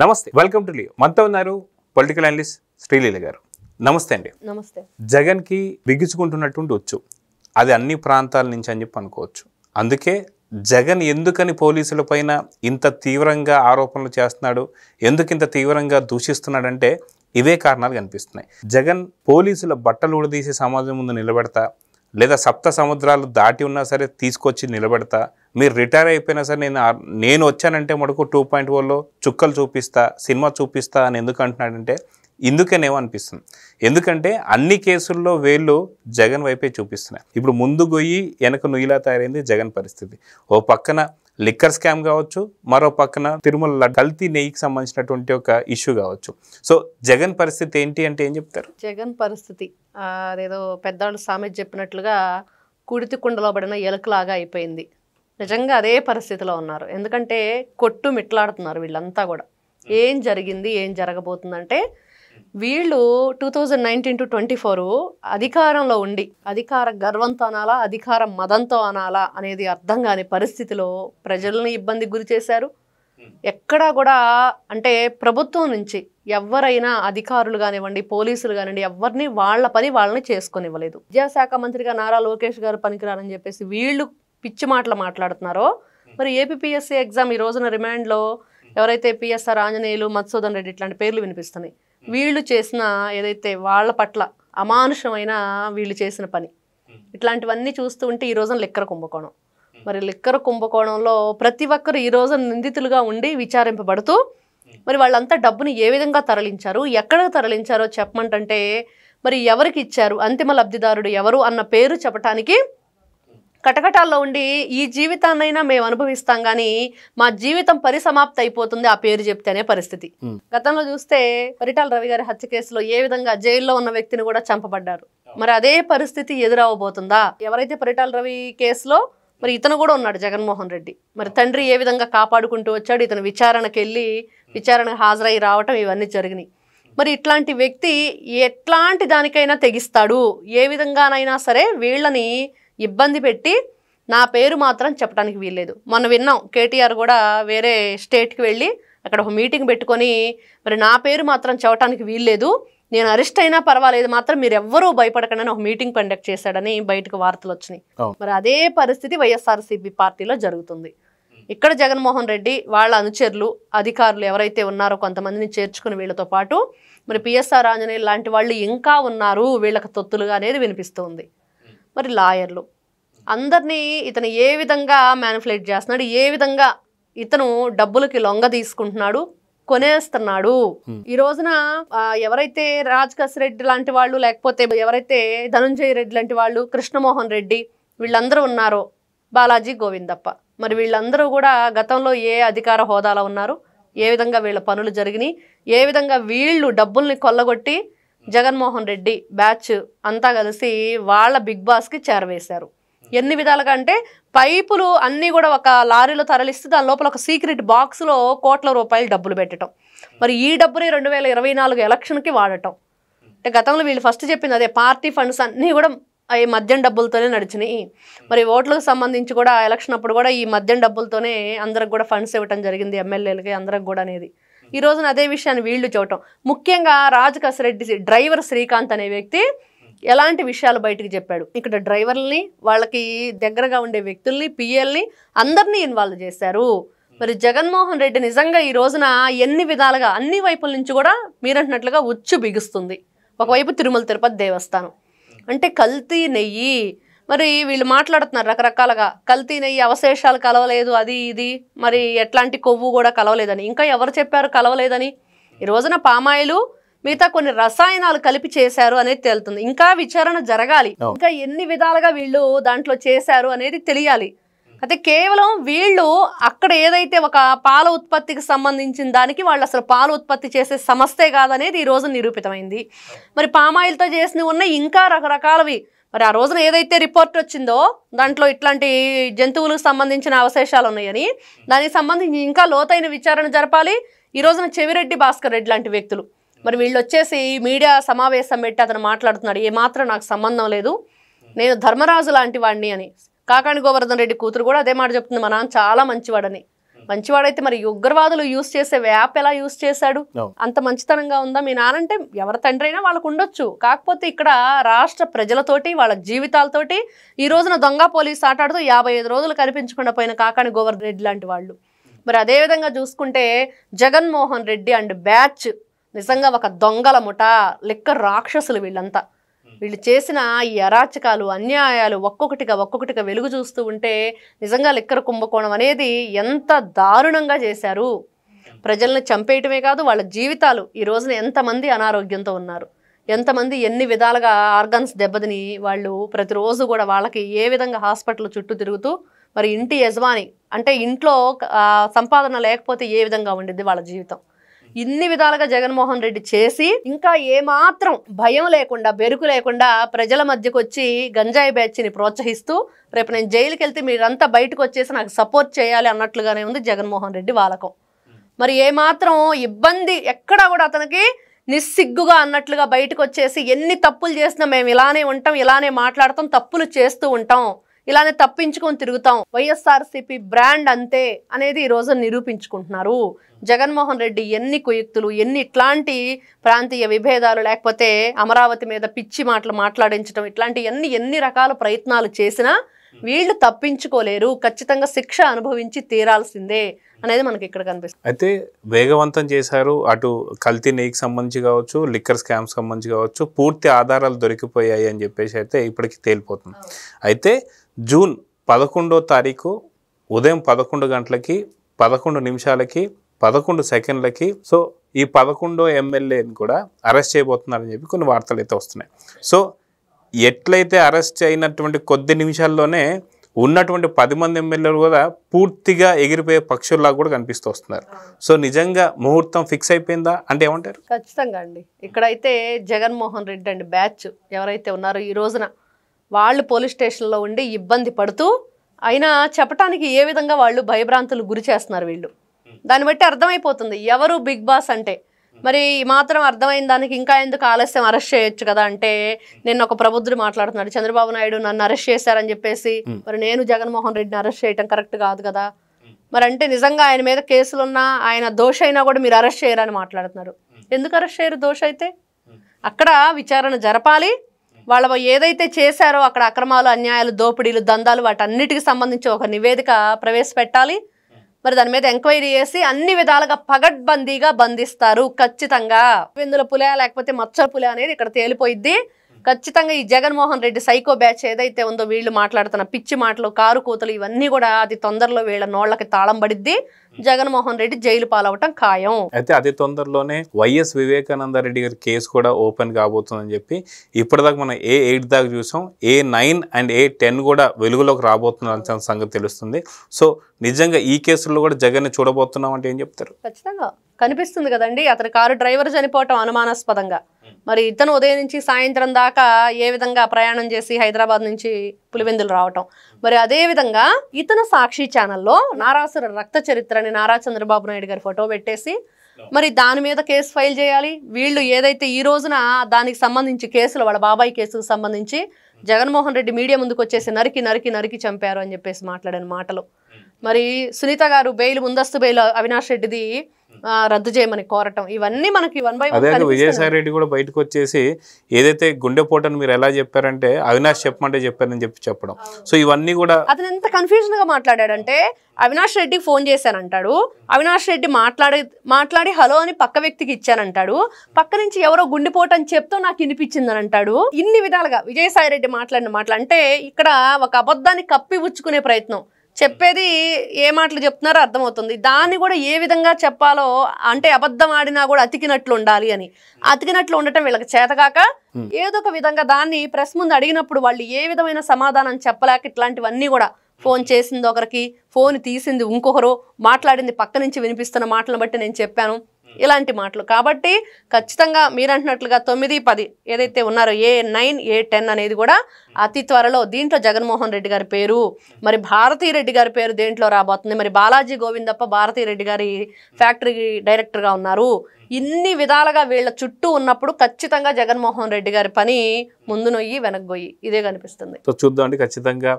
నమస్తే, welcome to Leo. మనతో ఉన్నారు పొలిటికల్ అనలిస్ట్ శ్రీలీల గారు. నమస్తే అండి. నమస్తే. జగన్కి బిగుచుకుంటున్నటువంటి వచ్చు, అది అన్ని ప్రాంతాల నుంచి అని చెప్పి అనుకోవచ్చు. అందుకే జగన్ ఎందుకని పోలీసుల పైన ఇంత తీవ్రంగా ఆరోపణలు చేస్తున్నాడు, ఎందుకు ఇంత తీవ్రంగా దూషిస్తున్నాడంటే ఇవే కారణాలు కనిపిస్తున్నాయి. జగన్ పోలీసుల బట్టలు ఉడదీసి సమాజం ముందు నిలబెడతా, లేదా సప్త సముద్రాలు దాటి ఉన్నా సరే తీసుకొచ్చి నిలబెడతా, మీరు రిటైర్ అయిపోయినా సరే నేను వచ్చానంటే మటుకు 2.0లో చుక్కలు చూపిస్తా, సినిమా చూపిస్తా అని ఎందుకు అంటున్నాడంటే ఇందుకేనేమో అనిపిస్తుంది. ఎందుకంటే అన్ని కేసుల్లో వేళ్ళు జగన్ వైపే చూపిస్తున్నాయి. ఇప్పుడు ముందు గొయ్యి వెనక నుయ్యిలా తయారైంది జగన్ పరిస్థితి. ఓ పక్కన లిక్కర్ స్కామ్ కావచ్చు, మరో పక్కన తిరుమల కల్తీ నెయ్యికి సంబంధించినటువంటి ఒక ఇష్యూ కావచ్చు. సో జగన్ పరిస్థితి ఏంటి అంటే ఏం చెప్తారు? జగన్ పరిస్థితి అదేదో పెద్దవాళ్ళు సామెత చెప్పినట్లుగా కుడితి కుండలో పడిన ఎలుకలాగా అయిపోయింది. నిజంగా అదే పరిస్థితిలో ఉన్నారు. ఎందుకంటే కొట్టు మిట్లాడుతున్నారు వీళ్ళంతా కూడా. ఏం జరిగింది, ఏం జరగబోతుందంటే వీళ్ళు 2019 to 24 అధికారంలో ఉండి అధికార గర్వంతో అనాలా, అధికార మదంతో అనాలా అనేది అర్థం కాని పరిస్థితిలో ప్రజల్ని ఇబ్బందికి గురి చేశారు. ఎక్కడా కూడా అంటే ప్రభుత్వం నుంచి ఎవరైనా అధికారులు కానివ్వండి, పోలీసులు కానివ్వండి, ఎవరిని వాళ్ళ పని వాళ్ళని చేసుకొనివ్వలేదు. విద్యాశాఖ మంత్రిగా నారా లోకేష్ గారు పనికిరారని చెప్పేసి వీళ్ళు పిచ్చి మాటలు మాట్లాడుతున్నారో, మరి ఏపీఎస్సీ ఎగ్జామ్ ఈ రోజున రిమాండ్లో ఎవరైతే పిఎస్ఆర్ ఆంజనేయులు, మధుసూదన్ రెడ్డి ఇట్లాంటి పేర్లు వినిపిస్తున్నాయి. వీళ్ళు చేసిన ఏదైతే వాళ్ళ పట్ల అమానుషమైన వీళ్ళు చేసిన పని, ఇట్లాంటివన్నీ చూస్తూ ఉంటే ఈ రోజున లిక్కర్ కుంభకోణం. మరి లిక్కర్ కుంభకోణంలో ప్రతి ఒక్కరు ఈ రోజు నిందితులుగా ఉండి విచారింపబడుతూ మరి వాళ్ళంతా డబ్బుని ఏ విధంగా తరలించారు, ఎక్కడికి తరలించారో చెప్పమంటే మరి ఎవరికి ఇచ్చారు, అంతిమ లబ్ధిదారుడు ఎవరు అన్న పేరు చెప్పటానికి కటకటాల్లో ఉండి ఈ జీవితాన్నైనా మేము అనుభవిస్తాం కానీ మా జీవితం పరిసమాప్తి అయిపోతుంది ఆ పేరు చెప్తే అనే పరిస్థితి. గతంలో చూస్తే పరిటాల రవి గారి హత్య కేసులో ఏ విధంగా జైల్లో ఉన్న వ్యక్తిని కూడా చంపబడ్డారు. మరి అదే పరిస్థితి ఎదురవబోతుందా? ఎవరైతే పరిటాల రవి కేసులో మరి ఇతను కూడా ఉన్నాడు జగన్మోహన్ రెడ్డి. మరి తండ్రి ఏ విధంగా కాపాడుకుంటూ వచ్చాడు, ఇతను విచారణకు వెళ్ళి విచారణకు హాజరై రావటం ఇవన్నీ జరిగినాయి. మరి ఇట్లాంటి వ్యక్తి ఎట్లాంటి దానికైనా తెగిస్తాడు, ఏ విధంగానైనా సరే వీళ్ళని ఇబ్బంది పెట్టి నా పేరు మాత్రం చెప్పడానికి వీల్లేదు. మొన్న విన్నాం కేటీఆర్ కూడా వేరే స్టేట్కి వెళ్ళి అక్కడ ఒక మీటింగ్ పెట్టుకొని మరి నా పేరు మాత్రం చెప్పడానికి వీల్లేదు, నేను అరెస్ట్ అయినా పర్వాలేదు, మాత్రం మీరు ఎవ్వరూ భయపడకండి ఒక మీటింగ్ కండక్ట్ చేశాడని బయటకు వార్తలు వచ్చినాయి. మరి అదే పరిస్థితి వైఎస్ఆర్సీపీ పార్టీలో జరుగుతుంది. ఇక్కడ జగన్మోహన్ రెడ్డి వాళ్ళ అనుచరులు, అధికారులు ఎవరైతే ఉన్నారో కొంతమందిని చేర్చుకుని వీళ్ళతో పాటు మరి పిఎస్ఆర్ ఆంజనేయులు లాంటి వాళ్ళు ఇంకా ఉన్నారు వీళ్ళకి తొత్తులుగా అనేది వినిపిస్తుంది. మరి లాయర్లు అందరినీ ఇతను ఏ విధంగా మ్యానిపులేట్ చేస్తున్నాడు, ఏ విధంగా ఇతను డబ్బులకి లొంగ తీసుకుంటున్నాడు, కొనేస్తున్నాడు. ఈ రోజున ఎవరైతే రాజకేశ్ రెడ్డి లాంటి వాళ్ళు, లేకపోతే ఎవరైతే ధనంజయ రెడ్డి లాంటి వాళ్ళు, కృష్ణమోహన్ రెడ్డి వీళ్ళందరూ ఉన్నారో, బాలాజీ గోవిందప్ప, మరి వీళ్ళందరూ కూడా గతంలో ఏ అధికార హోదాలో ఉన్నారు, ఏ విధంగా వీళ్ళ పనులు జరిగినాయి, ఏ విధంగా వీళ్ళు డబ్బుల్ని కొల్లగొట్టి జగన్మోహన్ రెడ్డి బ్యాచ్ అంతా కలిసి వాళ్ళ బిగ్ బాస్కి చేరవేశారు. ఎన్ని విధాలుగా అంటే పైపులు అన్నీ కూడా ఒక లారీలో తరలిస్తే దాని లోపల ఒక సీక్రెట్ బాక్స్లో కోట్ల రూపాయలు డబ్బులు పెట్టడం, మరి ఈ డబ్బుని 2024 ఎలక్షన్కి వాడటం. అంటే గతంలో వీళ్ళు ఫస్ట్ చెప్పింది అదే, పార్టీ ఫండ్స్ అన్నీ కూడా ఈ మద్యం డబ్బులతోనే నడిచినాయి. మరి ఓట్లకు సంబంధించి కూడా ఎలక్షన్ అప్పుడు కూడా ఈ మద్యం డబ్బులతోనే అందరికి కూడా ఫండ్స్ ఇవ్వటం జరిగింది, ఎమ్మెల్యేలకి అందరికి కూడా అనేది. ఈ రోజున అదే విషయాన్ని వీళ్ళు చూడటం. ముఖ్యంగా రాజకేశ్ రెడ్డి డ్రైవర్ శ్రీకాంత్ అనే వ్యక్తి ఎలాంటి విషయాలు బయటికి చెప్పాడు, ఇక్కడ డ్రైవర్లని, వాళ్ళకి దగ్గరగా ఉండే వ్యక్తుల్ని, పిఎల్ని అందరినీ ఇన్వాల్వ్ చేశారు. మరి జగన్మోహన్ రెడ్డి నిజంగా ఈ రోజున ఎన్ని విధాలుగా అన్ని వైపుల నుంచి కూడా మీరంటున్నట్లుగా ఉచ్చు బిగుస్తుంది. ఒకవైపు తిరుమల తిరుపతి దేవస్థానం అంటే కల్తీ నెయ్యి, మరి వీళ్ళు మాట్లాడుతున్నారు రకరకాలుగా, కల్తీ నెయ్యి అవశేషాలు కలవలేదు, అది ఇది, మరి ఎట్లాంటి కొవ్వు కూడా కలవలేదని. ఇంకా ఎవరు చెప్పారు కలవలేదని? ఈ రోజున పామాయిలు మిగతా కొన్ని రసాయనాలు కలిపి చేశారు అనేది తేలుతుంది. ఇంకా విచారణ జరగాలి, ఇంకా ఎన్ని విధాలుగా వీళ్ళు దాంట్లో చేశారు అనేది తెలియాలి. అయితే కేవలం వీళ్ళు అక్కడ ఏదైతే ఒక పాల ఉత్పత్తికి సంబంధించిన దానికి వాళ్ళు అసలు పాల ఉత్పత్తి చేసే సంస్థే కాదనేది ఈ రోజు నిరూపితమైంది. మరి పామాయిల్తో చేసినవి ఉన్నాయి ఇంకా రకరకాలవి. మరి ఆ రోజున ఏదైతే రిపోర్ట్ వచ్చిందో దాంట్లో ఇట్లాంటి జంతువులకు సంబంధించిన అవశేషాలు ఉన్నాయని, దానికి సంబంధించి ఇంకా లోతైన విచారణ జరపాలి. ఈ రోజున చెవిరెడ్డి భాస్కర్ రెడ్డి లాంటి వ్యక్తులు మరి వీళ్ళు వచ్చేసి మీడియా సమావేశం పెట్టి అతను మాట్లాడుతున్నాడు, ఏమాత్రం నాకు సంబంధం లేదు, నేను ధర్మరాజు లాంటి వాడిని అని. కాకాణి గోవర్ధన్ రెడ్డి కూతురు కూడా అదే మాట చెప్తుంది, మా నాన్న చాలా మంచివాడని. మంచివాడైతే మరి ఉగ్రవాదులు యూజ్ చేసే యాప్ ఎలా యూజ్ చేశాడు? అంత మంచితనంగా ఉందా? మీ నానంటే ఎవరి తండ్రి అయినా వాళ్ళకు ఉండొచ్చు. కాకపోతే ఇక్కడ రాష్ట్ర ప్రజలతోటి వాళ్ళ జీవితాలతోటి ఈ రోజున దొంగ పోలీస్ ఆటాడుతూ 55 రోజులు కనిపించకుండా పోయిన కాకాని గోవర్ధన్ రెడ్డి లాంటి వాళ్ళు. మరి అదేవిధంగా చూసుకుంటే జగన్మోహన్ రెడ్డి అండ్ బ్యాచ్ నిజంగా ఒక దొంగల ముఠ, లిక్కర్ రాక్షసులు వీళ్ళంతా. వీళ్ళు చేసిన ఈ అరాచకాలు, అన్యాయాలు ఒక్కొక్కటిగా వెలుగు చూస్తూ ఉంటే నిజంగా లిక్కర్ కుంభకోణం అనేది ఎంత దారుణంగా చేశారు. ప్రజల్ని చంపేయటమే కాదు, వాళ్ళ జీవితాలు ఈ రోజున ఎంతమంది అనారోగ్యంతో ఉన్నారు, ఎంతమంది ఎన్ని విధాలుగా ఆర్గన్స్ దెబ్బతిని వాళ్ళు ప్రతిరోజు కూడా వాళ్ళకి ఏ విధంగా హాస్పిటల్ చుట్టూ తిరుగుతూ, మరి ఇంటి యజమాని అంటే ఇంట్లో సంపాదన లేకపోతే ఏ విధంగా ఉండిద్ది వాళ్ళ జీవితం. ఇన్ని విధాలుగా జగన్మోహన్ రెడ్డి చేసి ఇంకా ఏమాత్రం భయం లేకుండా, బెరుకు లేకుండా ప్రజల మధ్యకు వచ్చి గంజాయి బ్యాచ్ని ప్రోత్సహిస్తూ రేపు నేను జైలుకి వెళ్తే మీరంతా బయటకు వచ్చేసి నాకు సపోర్ట్ చేయాలి అన్నట్లుగానే ఉంది జగన్మోహన్ రెడ్డి వాలకం. మరి ఏమాత్రం ఇబ్బంది ఎక్కడా కూడా అతనికి నిస్సిగ్గుగా అన్నట్లుగా బయటకు వచ్చేసి ఎన్ని తప్పులు చేసినా మేము ఇలానే ఉంటాం, ఇలానే మాట్లాడతాం, తప్పులు చేస్తూ ఉంటాం, ఇలానే తప్పించుకొని తిరుగుతాం, వైఎస్ఆర్సీపీ బ్రాండ్ అంతే అనేది ఈ రోజు నిరూపించుకుంటున్నారు. జగన్మోహన్ రెడ్డి ఎన్ని కుయుక్తులు, ఎన్ని ఇట్లాంటి ప్రాంతీయ విభేదాలు, లేకపోతే అమరావతి మీద పిచ్చి మాటలు మాట్లాడించడం, ఇట్లాంటి ఎన్ని రకాల ప్రయత్నాలు చేసినా వీళ్ళు తప్పించుకోలేరు. ఖచ్చితంగా శిక్ష అనుభవించి తీరాల్సిందే అనేది మనకి ఇక్కడ కనిపిస్తుంది. అయితే వేగవంతం చేశారు. అటు కల్తీ నెయ్యికి సంబంధించి కావచ్చు, లిక్కర్ స్కామ్స్ సంబంధించి కావచ్చు, పూర్తి ఆధారాలు దొరికిపోయాయి అని చెప్పేసి అయితే ఇప్పటికి తేలిపోతుంది. అయితే జూన్ 11వ తారీఖు ఉదయం 11 గంటలకి 11 నిమిషాలకి 11 సెకండ్లకి సో ఈ 11వ ఎమ్మెల్యేని కూడా అరెస్ట్ చేయబోతున్నారని చెప్పి కొన్ని వార్తలు అయితే వస్తున్నాయి. సో ఎట్లయితే అరెస్ట్ అయినటువంటి కొద్ది నిమిషాల్లోనే ఉన్నటువంటి 10 మంది ఎమ్మెల్యేలు కూడా పూర్తిగా ఎగిరిపోయే పక్షుల్లా కూడా కనిపిస్తూ వస్తున్నారు. సో నిజంగా ముహూర్తం ఫిక్స్ అయిపోయిందా అంటే ఏమంటారు? ఖచ్చితంగా అండి. ఇక్కడైతే జగన్మోహన్ రెడ్డి అండ్ బ్యాచ్ ఎవరైతే ఉన్నారో ఈ రోజున వాళ్ళు పోలీస్ స్టేషన్లో ఉండి ఇబ్బంది పడుతూ అయినా చెప్పటానికి ఏ విధంగా వాళ్ళు భయభ్రాంతులు గురి చేస్తున్నారు వీళ్ళు. దాన్ని బట్టి అర్థమైపోతుంది ఎవరు బిగ్ బాస్ అంటే. మరి మాత్రం అర్థమైన దానికి ఇంకా ఎందుకు ఆలస్యం, అరెస్ట్ చేయొచ్చు కదా అంటే, నిన్న ఒక ప్రబుద్ధుడు మాట్లాడుతున్నాడు, చంద్రబాబు నాయుడు నన్ను అరెస్ట్ చేశారని చెప్పేసి మరి నేను జగన్మోహన్ రెడ్డిని అరెస్ట్ చేయటం కరెక్ట్ కాదు కదా. మరి అంటే నిజంగా ఆయన మీద కేసులున్నా, ఆయన దోష అయినా కూడా మీరు అరెస్ట్ చేయరని మాట్లాడుతున్నారు. ఎందుకు అరెస్ట్ చేయరు దోష అయితే? అక్కడ విచారణ జరపాలి. వాళ్ళ ఏదైతే చేశారో అక్కడ అక్రమాలు, అన్యాయాలు, దోపిడీలు, దందాలు వాటన్నిటికి సంబంధించి ఒక నివేదిక ప్రవేశపెట్టాలి. మరి దాని మీద ఎంక్వైరీ చేసి అన్ని విధాలుగా పగడ్బందీగా బంధిస్తారు ఖచ్చితంగా. వెందుల పులే లేకపోతే మచ్చల పులే అనేది ఇక్కడ తేలిపోయిద్ది. ఖచ్చితంగా ఈ జగన్మోహన్ రెడ్డి సైకో బ్యాచ్ ఏదైతే ఉందో వీళ్ళు మాట్లాడుతున్న పిచ్చి మాటలు, కారు కూతలు ఇవన్నీ కూడా అతి తొందరలో వీళ్ళ నోళ్ళకి తాళం పడిద్ది. జగన్మోహన్ రెడ్డి జైలు పాలవటం ఖాయం. అయితే అతి తొందరలోనే వైఎస్ వివేకానంద రెడ్డి గారి కేసు కూడా ఓపెన్ కాబోతుందని చెప్పి ఇప్పటిదాకా మనం A8 దాకా చూసాం. A9 అండ్ A10 కూడా వెలుగులోకి రాబోతున్న సంగతి తెలుస్తుంది. సో నిజంగా ఈ కేసుల్లో కూడా జగన్ చూడబోతున్నాం అంటే ఏం చెప్తారు? ఖచ్చితంగా కనిపిస్తుంది కదండి. అతని కారు డ్రైవర్ చనిపోవటం అనుమానాస్పదంగా, మరి ఇతను ఉదయం నుంచి సాయంత్రం దాకా ఏ విధంగా ప్రయాణం చేసి హైదరాబాద్ నుంచి పులివెందులు రావటం, మరి అదే విధంగా ఇతను సాక్షి ఛానల్లో నారాసుర రక్త చరిత్రని నారా చంద్రబాబు నాయుడు గారి ఫోటో పెట్టేసి మరి దాని మీద కేసు ఫైల్ చేయాలి. వీళ్ళు ఏదైతే ఈ రోజున దానికి సంబంధించి కేసులు, వాళ్ళ బాబాయ్ కేసుకు సంబంధించి జగన్మోహన్ రెడ్డి మీడియా ముందుకు వచ్చేసి నరికి చంపారు అని చెప్పేసి మాట్లాడిన మాటలు, మరి సునీత గారు బెయిల్, ముందస్తు బెయిల్ అవినాష్ రెడ్డిది రద్దు చేయమని కోరటం, ఇవన్నీ మనకి 1 by 1. అదే విజయసాయి రెడ్డి కూడా బయటకు వచ్చేసి ఏదైతే గుండెపోటని మీరు ఎలా చెప్పారంటే అవినాష్ చెప్పమంటే చెప్పారని చెప్పడం. సో ఇవన్నీ కూడా అతను ఎంత కన్ఫ్యూజన్ గా మాట్లాడాడంటే, అవినాష్ రెడ్డి ఫోన్ చేశానంటాడు, అవినాష్ రెడ్డి మాట్లాడి హలో అని పక్క వ్యక్తికి ఇచ్చానంటాడు, పక్క నుంచి ఎవరో గుండెపోటు అని చెప్తూ నాకు వినిపించిందని అంటాడు. ఇన్ని విధాలుగా విజయసాయి రెడ్డి మాట్లాడిన మాటలు అంటే ఇక్కడ ఒక అబద్ధాన్ని కప్పిపుచ్చుకునే ప్రయత్నం. చెప్పేది ఏ మాటలు చెప్తున్నారో అర్థమవుతుంది. దాన్ని కూడా ఏ విధంగా చెప్పాలో అంటే అబద్ధం ఆడినా కూడా అతికినట్లు ఉండాలి అని, అతికినట్లు ఉండటం వీళ్ళకి చేతకాక ఏదో ఒక విధంగా దాన్ని ప్రెస్ ముందు అడిగినప్పుడు వాళ్ళు ఏ విధమైన సమాధానం చెప్పలేక ఇట్లాంటివన్నీ కూడా ఫోన్ చేసింది ఒకరికి, ఫోన్ తీసింది ఇంకొకరు, మాట్లాడింది పక్క నుంచి వినిపిస్తున్న మాటలను బట్టి నేను చెప్పాను, ఇలాంటి మాటలు. కాబట్టి ఖచ్చితంగా మీరు అంటున్నట్లుగా 9, 10 ఏదైతే ఉన్నారో A9, A10 అనేది కూడా అతి త్వరలో దీంట్లో జగన్మోహన్ రెడ్డి గారి పేరు, మరి భారతీ రెడ్డి గారి పేరు దేంట్లో రాబోతుంది, మరి బాలాజీ గోవిందప్ప భారతీ రెడ్డి గారి ఫ్యాక్టరీ డైరెక్టర్గా ఉన్నారు. ఇన్ని విధాలుగా వీళ్ళ చుట్టూ ఉన్నప్పుడు ఖచ్చితంగా జగన్మోహన్ రెడ్డి గారి పని ముందు నొయ్యి వెనక్కి ఇదే కనిపిస్తుంది. సో చూద్దామండి ఖచ్చితంగా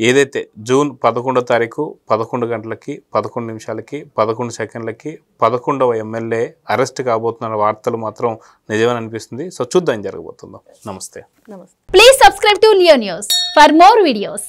ఏదైతే జూన్ 11వ తారీఖు 11 గంటలకి 11 నిమిషాలకి 11 సెకండ్లకి 11వ ఎమ్మెల్యే అరెస్ట్ కాబోతున్న వార్తలు మాత్రం నిజమని అనిపిస్తుంది. సో చూద్దాం జరగబోతుందో. నమస్తే. నమస్తే. Please subscribe to Leo News for more videos.